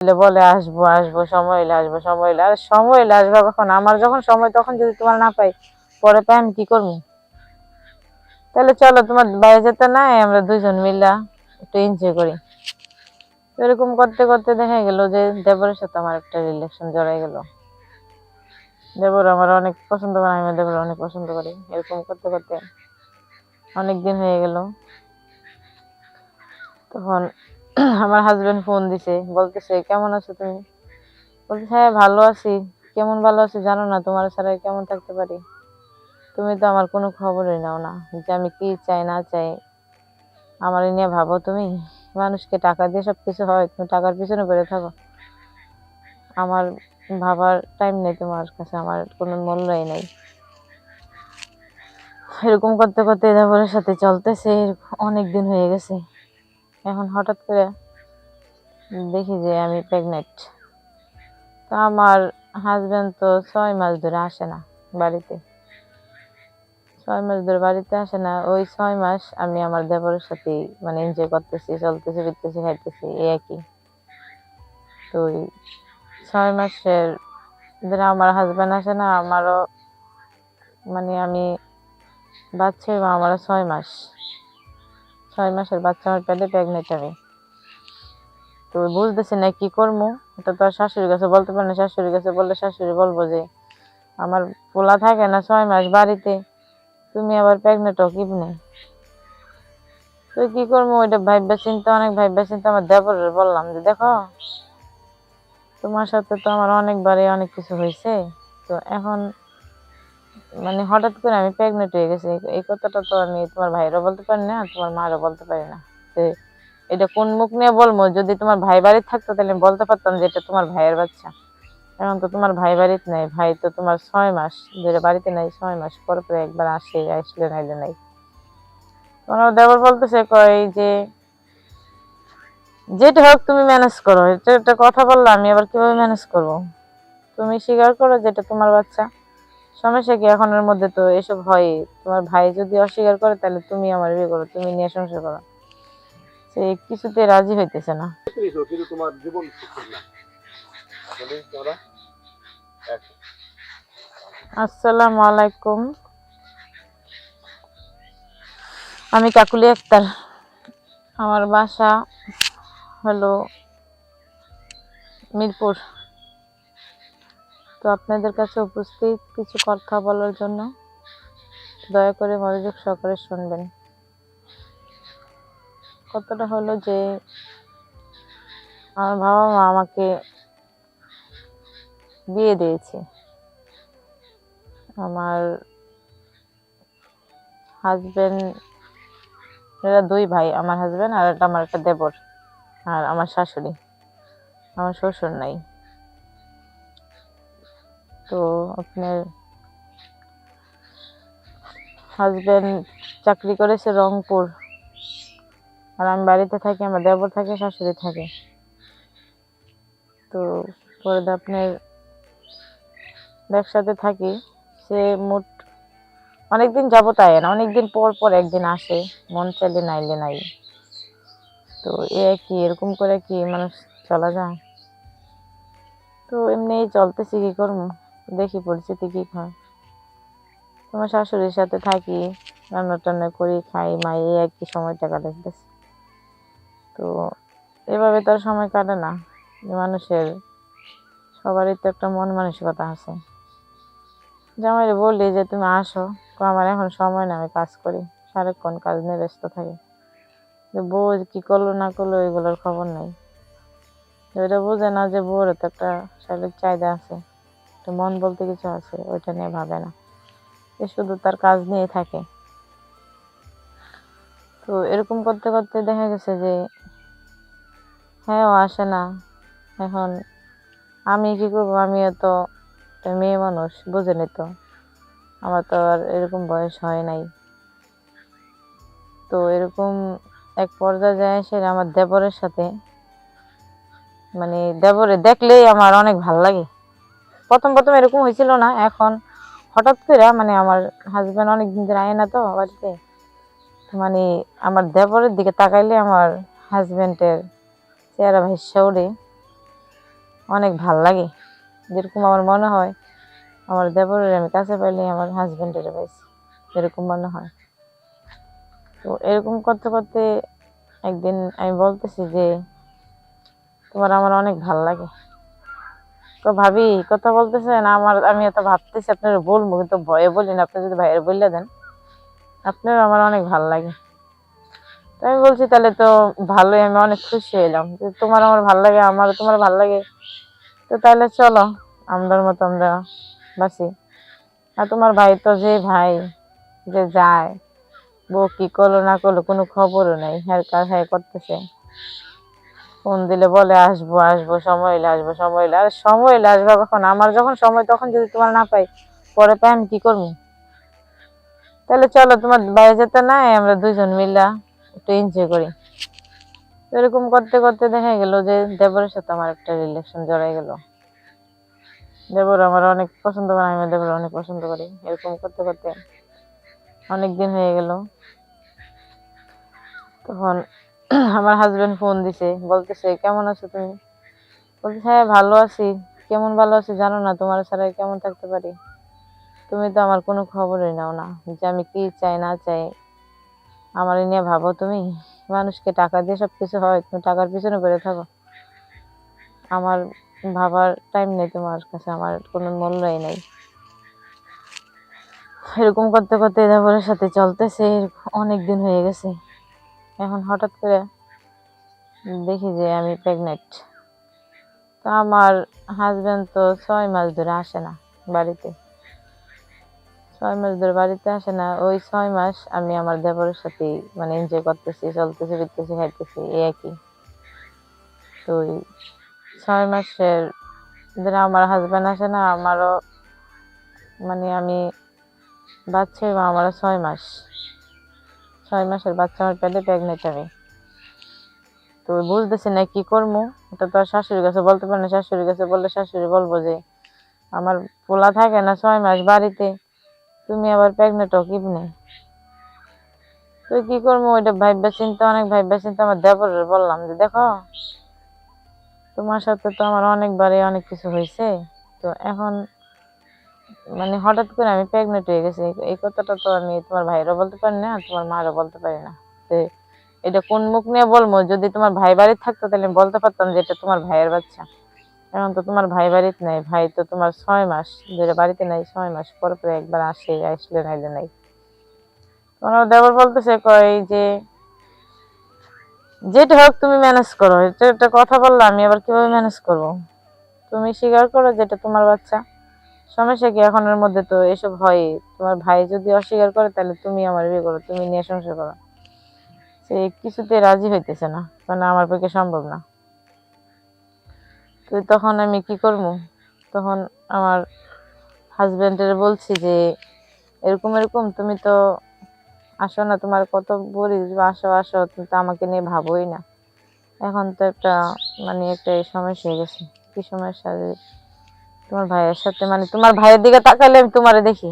বলে আসবো আসবো, সময় হইলে আসবো, সময় হইলে, আর সময় হইলে আসবো কখন? আমার যখন সময় তখন যদি তোমার না পাই, পরে পাই আমি কি করবো? তাহলে চলো তোমার বাইরে যেতে নাই, আমরা দুইজন মিলা একটু এনজয় করি। এরকম করতে করতে দেখা গেল যে দেবরের সাথে আমার একটা রিলেশন জড়াই গেল। দেবর আমার অনেক পছন্দ করে, আমি দেবর অনেক পছন্দ করি। এরকম করতে করতে অনেক দিন হয়ে গেল। তখন আমার হাজবেন্ড ফোন দিছে, বলতেছে কেমন আছো তুমি? বলতেছে হ্যাঁ ভালো আছি। কেমন ভালো আছি জানো না? তোমার ছাড়া কেমন থাকতে পারি? তুমি তো আমার কোনো খবরই নাও না, যে আমি কি চাই না চাই। আমার নিয়ে ভাবো তুমি? মানুষকে টাকা দিয়ে সবকিছু হয়? তুমি টাকার পিছনে পড়ে থাকো। আমার ভাবার টাইম নেই তোমার কাছে, আমার কোনো মূল্যই নেই। এরকম করতে করতে দেবরের সাথে চলতেছে অনেক দিন হয়ে গেছে। এখন হঠাৎ করে দেখি যে আমি প্রেগনেন্ট। তো আমার হাজবেন্ড তো 6 মাস ধরে আসে না বাড়িতে। 6 মাস ধরে বাড়িতে আসে না। ওই 6 মাস আমি আমার দেবরের সাথে মানে এনজয় করতেছি, চলতেছি, ফিরতেছি, খাইতেছি, এই একই। তো ওই 6 মাসের ধরে আমার হাজবেন্ড আসে না, আমারও মানে আমি বাচ্চা, আমারও 6 মাস, 6 মাসের বাচ্চা আমার পেটে, প্রেগনেন্ট আমি। তো বুঝতেছি না কি করবো। এটা তো আর শাশুড়ির কাছে বলতে পারি না। শাশুড়ির কাছে বললে শাশুড়ি বলবো যে আমার পোলা থাকে না 6 মাস বাড়িতে, তুমি আবার প্রেগনেন্ট হও কিভাবে? তো কি করবো, ওইটা ভাইবা চিন্তা, অনেক ভাইবা চিন্তা আমার দেবরের বললাম যে দেখো, তোমার সাথে তো আমার অনেকবারই অনেক কিছু হয়েছে। তো এখন মানে হঠাৎ করে আমি প্রেগনেন্ট হয়ে গেছি, এই কথাটা তো আমি তোমার ভাইয়েরও বলতে পারি না, তোমার মারও বলতে পারি না। যে এটা কোন মুখ নিয়ে বলবো? যদি তোমার ভাই বাড়িতে থাকতো তাহলে আমি বলতে পারতাম যে এটা তোমার ভাইয়ের বাচ্চা। এখন তো তোমার ভাই বাড়িতে নাই, ভাই তো তোমার 6 মাস ধরে বাড়িতে নাই। 6 মাস পরে পরে একবার আসে, আসলে নাইলে নাই। তোমার দেবর বলতেছে কয় যে যেটা হোক তুমি ম্যানেজ করো। এটা একটা কথা বললো, আমি আবার কিভাবে ম্যানেজ করবো? তুমি স্বীকার করো যেটা তোমার বাচ্চা। সমস্যা কি এখন? এর মধ্যে তো এসব হয়। তোমার ভাই যদি অস্বীকার করে তাহলে তুমি আমার বিয়ে করো, তুমি নিয়ে সংসার করো। সে কিছুতে রাজি হইতেছে না। কিন্তু তোমার জীবন সুখের না। বলি তোমরা আসসালামু আলাইকুম, আমি কাকুলি আক্তার। আমার বাসা হলো মিরপুর। তো আপনাদের কাছে উপস্থিত কিছু কথা বলার জন্য দয়া করে মনোযোগ সহকারে শুনবেন। কথাটা হলো যে আমার বাবা মা আমাকে বিয়ে দিয়েছে। আমার হাজবেন্ড, এরা 2 ভাই, আমার হাজবেন্ড আর আমার একটা দেবর, আর আমার শাশুড়ি। আমার শ্বশুর নাই। তো আপনার হাজবেন্ড চাকরি করেছে রংপুর, আর আমি বাড়িতে থাকি, আমার দেবর থাকে, শাশুড়ি থাকে। তো পরে আপনার ব্যবসাতে থাকি। সে মোট অনেকদিন যাবত আয় না, অনেকদিন পর পর একদিন আসে, মন চাইলে নাইলে নাই। তো কি এরকম করে কি মানুষ চলা যায়? তো এমনি চলতেছি, কি করবো, দেখি পরিস্থিতি কি হয়। তোমার শাশুড়ির সাথে থাকি, রান্না টান্না করি, খাই, মাই, এই আর কি সময়টা কাটাইতেছি। তো এভাবে তো আর সময় কাটে না। মানুষের সবারই তো একটা মন মানসিকতা আছে। জামাইরে বললি যে তুমি আসো, আমার এখন সময় না, আমি কাজ করি, সারাক্ষণ কাজ নিয়ে ব্যস্ত থাকি। যে বউ কি করলো না করলো এগুলোর খবর নেই। ওইটা বোঝে না যে বউর তো একটা শারীরিক চাহিদা আছে, একটা মন বলতে কিছু আছে, ওইটা নিয়ে ভাবে না। এ শুধু তার কাজ নিয়ে থাকে। তো এরকম করতে করতে দেখা গেছে যে হ্যাঁ ও আসে না। এখন আমি কি করবো? আমিও তো একটা মেয়ে মানুষ, বুঝেনি তো, আমার তো আর এরকম বয়স হয় নাই। তো এরকম এক পর্যায়ে যায় এসে আমার দেবরের সাথে, মানে দেবরে দেখলেই আমার অনেক ভাল লাগে। প্রথম প্রথম এরকম হয়েছিল না, এখন হঠাৎ করে মানে আমার হাজবেন্ড অনেকদিন ধরে আয় না তো বাড়িতে। মানে আমার দেবরের দিকে তাকাইলে আমার হাজবেন্ডের চেহারা ভাইসা ওঠে। অনেক ভাল লাগে। যেরকম আমার মনে হয় আমার দেবরের আমি কাছে পাইলে আমার হাজবেন্ডের পাইছি, এরকম মনে হয়। তো এরকম করতে করতে একদিন আমি বলতেছি যে তোমার আমার অনেক ভাল লাগে। তো ভাবি কথা বলতেছেন, আমি এত ভাবতেছি আপনার বলবো, কিন্তু ভয়ে বলি না। আপনি যদি ভাইয়ের বললে দেন আপনার আমার অনেক ভাল লাগে। তো আমি বলছি তাহলে তো ভালোই, আমি অনেক খুশি হইলাম যে তোমার আমার ভাল লাগে, আমারও তোমার ভাল লাগে। তো তাহলে চলো আমরার মতো আমরা বাসি। আর তোমার ভাই তো যে ভাই, যে যায়, বউ কি করলো না করলো কোনো খবরও নেই, হ্যাঁ কাজ হ্যাঁ করতেছে। ফোন দিলে বলে আসবো আসবো, সময় এলে আসবো, সময় এলে। আর সময় এলে আসবো কখন? আমার যখন সময় তখন যদি তোমার না পাই, পরে পাই আমি কি করবো? তাহলে চলো তোমার বাইরে যেতে নাই, আমরা দুইজন মিলা একটু এনজয় করি। এরকম করতে করতে দেখা গেল যে দেবরের সাথে আমার একটা রিলেশন জড়াই গেল। দেবর আমার অনেক পছন্দ করে, আমি দেবর অনেক পছন্দ করি। এরকম করতে করতে অনেক দিন হয়ে গেল। তখন আমার হাজবেন্ড ফোন দিছে, বলতেছে কেমন আছো তুমি? বলতেছে হ্যাঁ ভালো আছি। কেমন ভালো আছি জানো না? তোমার ছাড়া কেমন থাকতে পারি? তুমি তো আমার কোনো খবরই নাও না, যে আমি কি চাই না চাই। আমার নিয়ে ভাবো তুমি? মানুষকে টাকা দিয়ে সবকিছু হয়? তুমি টাকার পিছনে পড়ে থাকো। আমার ভাবার টাইম নেই তোমার কাছে, আমার কোনো মূল্যই নেই। এরকম করতে করতে দেবরের সাথে চলতেছে অনেক দিন হয়ে গেছে। এখন হঠাৎ করে দেখি যে আমি প্রেগনেন্ট। তো আমার হাজবেন্ড তো 6 মাস ধরে আসে না বাড়িতে। 6 মাস ধরে বাড়িতে আসে না। ওই 6 মাস আমি আমার দেবরের সাথে মানে এনজয় করতেছি, চলতেছি, ফিরতেছি, খাইতেছি, এই একই। তো ওই 6 মাসের ধরে আমার হাজবেন্ড আসে না, আমারও মানে আমি বাচ্চা এবং আমারও 6 মাস, 6 মাসের বাচ্চা আমার পেটে, প্রেগনেন্ট আমি। তো বুঝতেছি না কি করবো। এটা তো আর শাশুড়ির কাছে বলতে পারি না। শাশুড়ির কাছে বললে শাশুড়ি বলবো যে আমার পোলা থাকে না 6 মাস বাড়িতে, তুমি আবার প্রেগনেন্ট হও কিভাবে? তো কি করবো, ওইটা ভাইবা চিন্তা, অনেক ভাইবা চিন্তা আমার দেবরের বললাম যে দেখো তোমার সাথে তো আমার অনেকবারই অনেক কিছু হয়েছে। তো এখন মানে হঠাৎ করে আমি প্রেগনেন্ট হয়ে গেছি, এই কথাটা তো আমি তোমার ভাইয়েরও বলতে পারি না, তোমার মারও বলতে পারি না। তো এটা কোন মুখ নিয়ে বলবো? যদি তোমার ভাই বাড়িতে থাকতো তাহলে আমি বলতে পারতাম যে এটা তোমার ভাইয়ের বাচ্চা। এখন তো তোমার ভাই বাড়িতে নাই, ভাই তো তোমার 6 মাস ধরে বাড়িতে নাই। 6 মাস পর পরে একবার আসে, আসলে নাইলে নাই। তোমার দেবর বলতেছে কয় যে যেটা হোক তুমি ম্যানেজ করো। এটা একটা কথা বললাম, আমি আবার কিভাবে ম্যানেজ করব? তুমি স্বীকার করো যেটা তোমার বাচ্চা, সমস্যা কি? এখন এর মধ্যে তো এসব হয়। তোমার ভাই যদি অস্বীকার করে তাহলে তুমি আমার বিয়ে করো, তুমি নিয়ে সংসার করো। সে কিছুতে রাজি হইতেছে না, কারণ আমার পক্ষে সম্ভব না। তো তখন আমি কি করব? তখন আমার হাজবেন্ডের বলছি যে এরকম এরকম, তুমি তো আসো না, তোমার কত বলি যে আসো আসো, তুমি তো আমাকে নিয়ে ভাবোই না। এখন তো একটা মানে একটা সমস্যা হয়ে গেছে। কি সমস্যা? যে তোমার ভাইয়ের সাথে মানে তোমার ভাইয়ের দিকে তাকালে আমি তোমারে দেখি,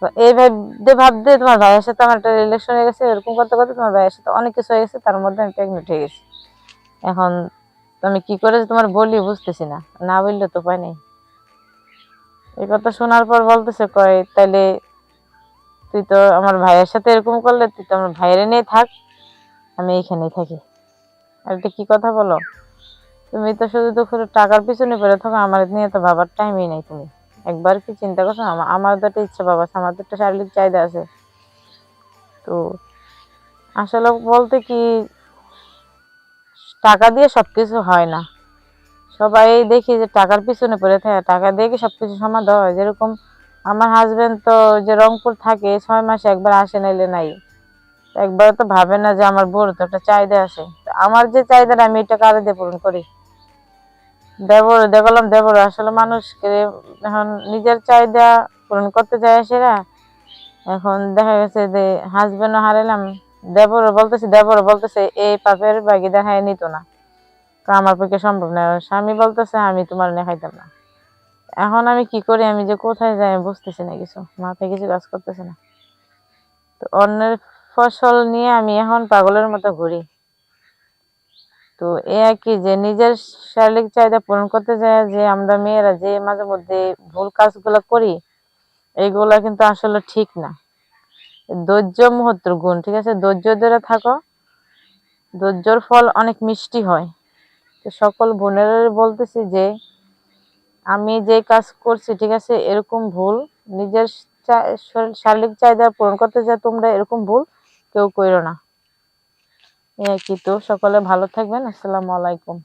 তো এই ভাবতে ভাবতে তোমার ভাইয়ের সাথে আমার একটা রিলেশন হয়ে গেছে। এরকম করতে করতে তোমার ভাইয়ের সাথে অনেক কিছু হয়ে গেছে, তার মধ্যে আমি প্রেগনেন্ট হয়ে গেছি। এখন তো আমি কি করে যে তোমার বলি বুঝতেছি না, না বললে তো উপায় নেই। এই কথা শোনার পর বলতেছে কয় তাইলে তুই তো আমার ভাইয়ের সাথে এরকম করলে তুই তো আমার ভাইয়ের নিয়ে থাক, আমি এইখানেই থাকি। আর এটা কি কথা বলো? তুমি তো শুধু তো শুধু টাকার পিছনে পড়ে থাকো, আমার নিয়ে তো ভাবার টাইমই নাই। তুমি একবার কি চিন্তা করছো? আমার তো একটা ইচ্ছা বাবা আছে, আমার তো একটা শারীরিক চাহিদা আছে। তো আসলে বলতে কি, টাকা দিয়ে সবকিছু হয় না। সবাই দেখি যে টাকার পিছনে পড়ে থাকে, টাকা দিয়ে কি সবকিছু সমাধান হয়? যেরকম আমার হাজবেন্ড তো যে রংপুর থাকে, 6 মাসে একবার আসে নাইলে নাই। একবার তো ভাবে না যে আমার বড় তো একটা চাহিদা আছে। তো আমার যে চাহিদাটা আমি এটা কারে দিয়ে পূরণ করি? দেবর দেখলাম, দেবর আসলে মানুষকে এখন নিজের চাহিদা পূরণ করতে চায় সেরা। এখন দেখা গেছে যে হাজবেন্ডও হারাইলাম, দেবরও বলতেছে এই পাপের বাগি দেখায় নিত না, কারণ আমার পক্ষে সম্ভব না। স্বামী বলতেছে আমি তোমার নিয়ে খাইতাম না। এখন আমি কি করি? আমি যে কোথায় যাই আমি বুঝতেছি না, কিছু মাথায় কিছু কাজ করতেছে না। তো অন্যের ফসল নিয়ে আমি এখন পাগলের মতো ঘুরি। তো এ আর কি যে নিজের শারীরিক চাহিদা পূরণ করতে যায় যে আমরা মেয়েরা যে মাঝে মধ্যে ভুল কাজগুলো করি, এইগুলা কিন্তু আসলে ঠিক না। ধৈর্য মুহূর্তের গুণ, ঠিক আছে? ধৈর্য ধরে থাকো, ধৈর্যর ফল অনেক মিষ্টি হয়। তো সকল বোনেরা বলতেছি যে আমি যে কাজ করছি, ঠিক আছে, এরকম ভুল নিজের শারীরিক চাহিদা পূরণ করতে যায় তোমরা এরকম ভুল কেউ করো না। এই আর কি। তো সকলে ভালো থাকবেন। আসসালামু আলাইকুম।